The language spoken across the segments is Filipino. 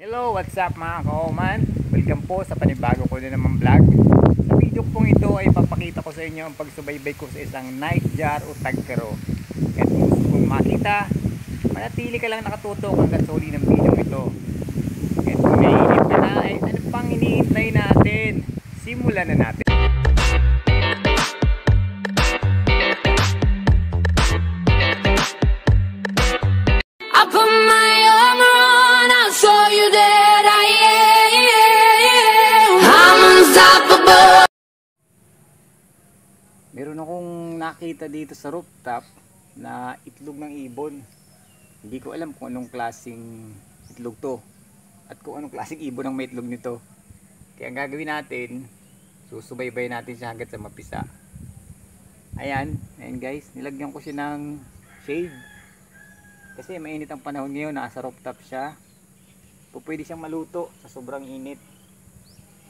Hello, what's up mga ka-oman? Welcome po sa panibago ko na naman vlog. Sa video pong ito ay papakita ko sa inyo ang pagsubaybay ko sa isang nightjar o tagkaro. At kung gusto kong makita, manatili ka lang nakatutok hanggang sa huli ng video ito. At kung naiinip ka na, ay ano pang iniintay natin? Simulan na natin. Meron akong nakita dito sa rooftop na itlog ng ibon. Hindi ko alam kung anong klaseng itlog to at kung anong klaseng ibon ang may itlog nito. Kaya ang gagawin natin, susubaybay natin siya hanggat sa mapisa. Ayan guys, nilagyan ko siya ng shade. Kasi mainit ang panahon ngayon, nasa rooftop siya. Pwede siyang maluto sa sobrang init.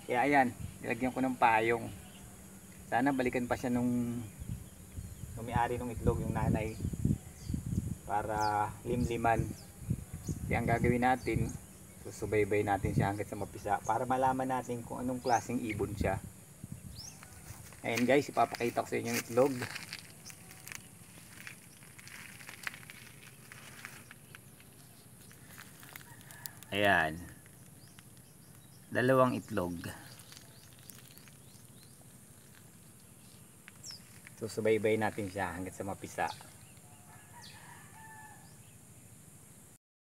Kaya ayan, nilagyan ko ng payong. Sana balikan pa siya nung may-ari ng itlog, yung nanay, para limliman. Kaya ang gagawin natin, susubaybay natin siya hanggat sa mapisa para malaman natin kung anong klaseng ibon siya. Ayan guys, ipapakita ko sa inyo yung itlog. Ayan, dalawang itlog. Susubaybay natin siya hanggat sa mapisa.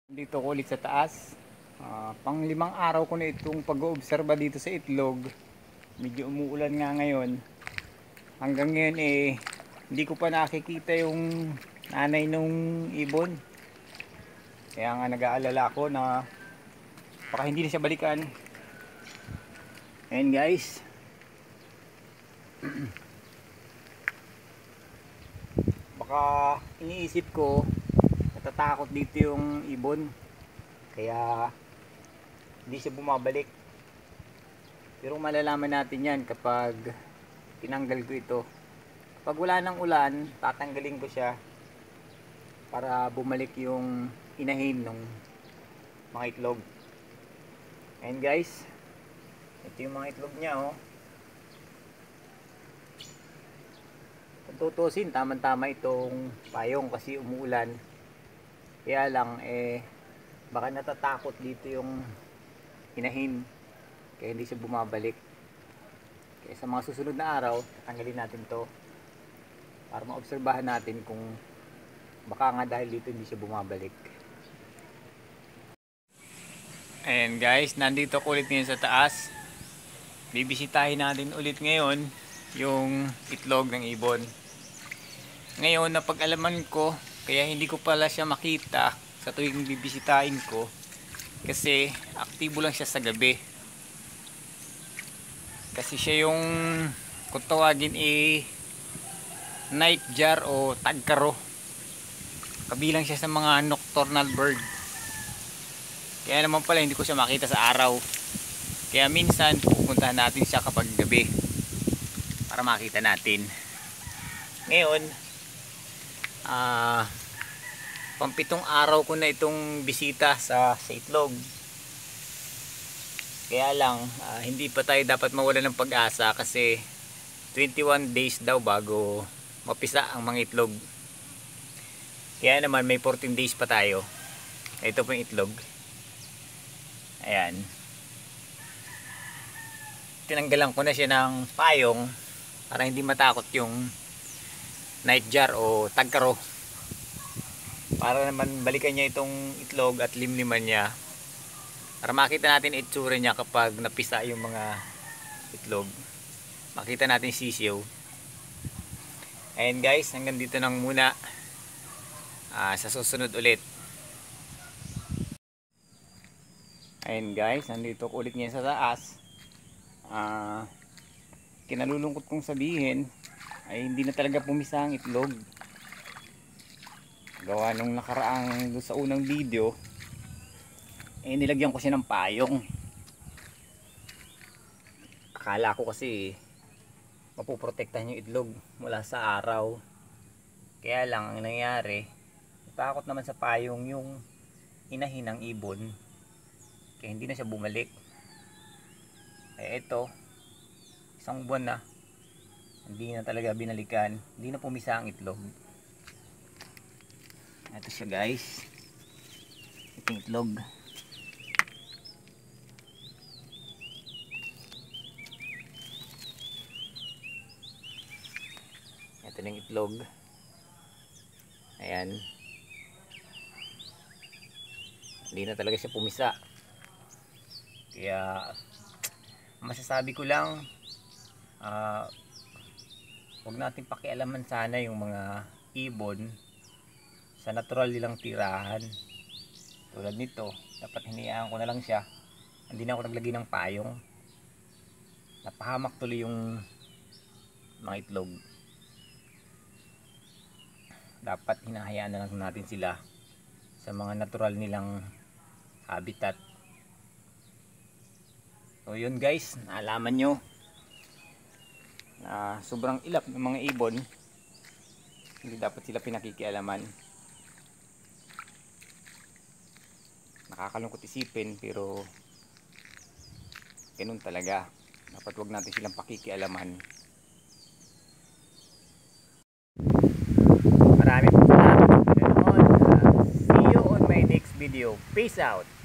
Dito ko ulit sa taas. Pang-limang araw ko na itong pag-oobserba dito sa itlog. Medyo umuulan nga ngayon. Hanggang ngayon hindi ko pa nakikita yung nanay nung ibon. Kaya nga nag-aalala ako na baka hindi na siya balikan. Ayan guys. Baka iniisip ko natatakot dito yung ibon kaya hindi siya bumabalik, pero malalaman natin yan kapag tinanggal ko ito. Kapag wala ng ulan, tatanggalin ko siya para bumalik yung inahin ng mga itlog. Ayan guys, ito yung mga itlog niya oh. Tutusin, tama-tama itong payong kasi umuulan. Kaya lang baka natatakot dito yung inahin kaya hindi siya bumabalik. Kaya sa mga susunod na araw, tatanggalin natin to para maobserbahan natin kung baka nga dahil dito hindi siya bumabalik. Ayan guys, nandito ko ulit ngayon sa taas. Bibisitahin natin ulit ngayon yung itlog ng ibon. Ngayon napag-alaman ko, kaya hindi ko pala siya makita sa tuwing bibisitahin ko kasi aktibo lang siya sa gabi. Kasi siya yung kung tawagin nightjar o tagkaro. Kabilang siya sa mga nocturnal bird. Kaya naman pala hindi ko siya makita sa araw. Kaya minsan pupuntahan natin siya kapag gabi para makita natin. Ngayon pampitong araw ko na itong bisita sa itlog. Kaya lang hindi pa tayo dapat mawalan ng pag-asa kasi 21 days daw bago mapisa ang mga itlog. Kaya naman may 14 days pa tayo. Ito po yung itlog. Ayan, tinanggalan ko na siya ng payong para hindi matakot yung nightjar o tagkaro, para naman balikan niya itong itlog at limliman niya para makita natin itsura niya kapag napisa yung mga itlog, makita natin sisiyo. Ayan guys, hanggang dito nang muna. Sa susunod ulit. Ayan guys, nandito ko ulit ngayon sa taas. Kinalulungkot kong sabihin ay hindi na talaga pumisa ang itlog. Gawa nung nakaraang doon sa unang video nilagyan ko siya ng payong. Akala ko kasi mapuprotektahan yung itlog mula sa araw. Kaya lang ang nangyari, natakot naman sa payong yung inahin ng ibon. kaya hindi na siya bumalik. Kaya ito, isang buwan na, hindi na talaga binalikan, hindi na pumisa ang itlog. Ito siya guys, ito yung itlog. Ito na yung itlog. Ayan, hindi na talaga siya pumisa. Kaya masasabi ko lang, huwag natin pakialaman sana yung mga ibon sa natural nilang tirahan. Tulad nito, dapat hinayaan ko na lang siya, hindi na ako naglagay ng payong, napahamak tuloy yung mga itlog. Dapat hinahayaan na lang natin sila sa mga natural nilang habitat. So yun guys, naalaman nyo na sobrang ilap ng mga ibon, hindi dapat sila pinakikialaman. Nakakalungkot isipin pero ganun talaga, dapat wag natin silang pakikialaman. Maraming salamat sa panonood. See you on my next video. Peace out.